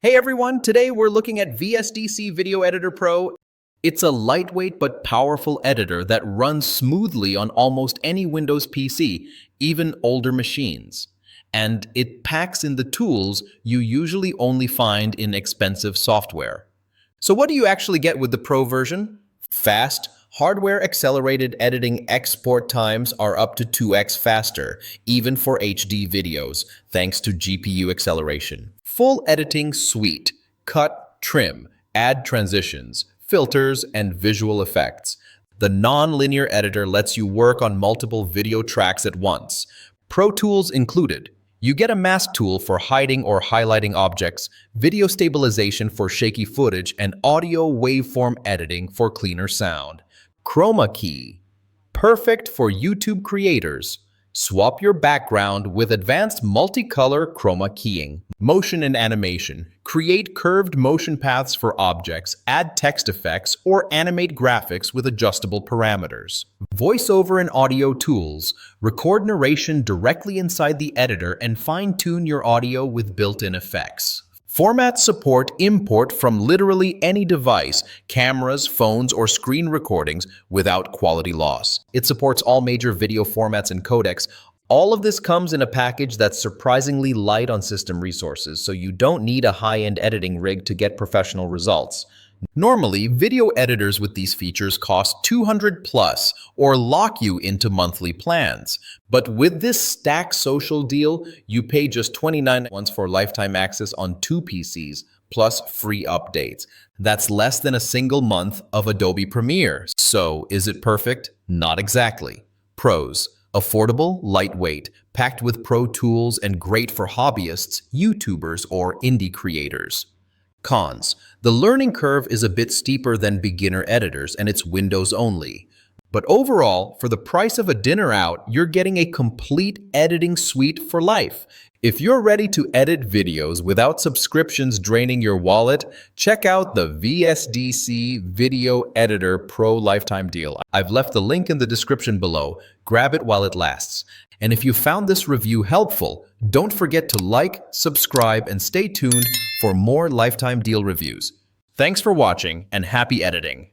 Hey everyone, today we're looking at VSDC Video Editor Pro. It's a lightweight but powerful editor that runs smoothly on almost any Windows PC, even older machines. And it packs in the tools you usually only find in expensive software. So what do you actually get with the Pro version? Fast, hardware-accelerated editing export times are up to 2x faster, even for HD videos, thanks to GPU acceleration. Full editing suite, cut, trim, add transitions, filters, and visual effects. The non-linear editor lets you work on multiple video tracks at once. Pro tools included. You get a mask tool for hiding or highlighting objects, video stabilization for shaky footage, and audio waveform editing for cleaner sound. Chroma key, perfect for YouTube creators. Swap your background with advanced multicolor chroma keying. Motion and animation. Create curved motion paths for objects, add text effects, or animate graphics with adjustable parameters. Voiceover and audio tools. Record narration directly inside the editor and fine-tune your audio with built-in effects. Format support import from literally any device, cameras, phones, or screen recordings without quality loss. It supports all major video formats and codecs. All of this comes in a package that's surprisingly light on system resources, so you don't need a high-end editing rig to get professional results. Normally, video editors with these features cost $200+ or lock you into monthly plans. But with this StackSocial deal, you pay just $29 once for lifetime access on 2 PCs, plus free updates. That's less than a single month of Adobe Premiere. So, is it perfect? Not exactly. Pros: affordable, lightweight, packed with pro tools and great for hobbyists, YouTubers, or indie creators. Cons: the learning curve is a bit steeper than beginner editors and it's Windows only. But overall, for the price of a dinner out, you're getting a complete editing suite for life. If you're ready to edit videos without subscriptions draining your wallet, check out the VSDC Video Editor Pro lifetime deal. I've left the link in the description below. Grab it while it lasts. And if you found this review helpful, don't forget to like, subscribe, and stay tuned for more lifetime deal reviews. Thanks for watching and happy editing.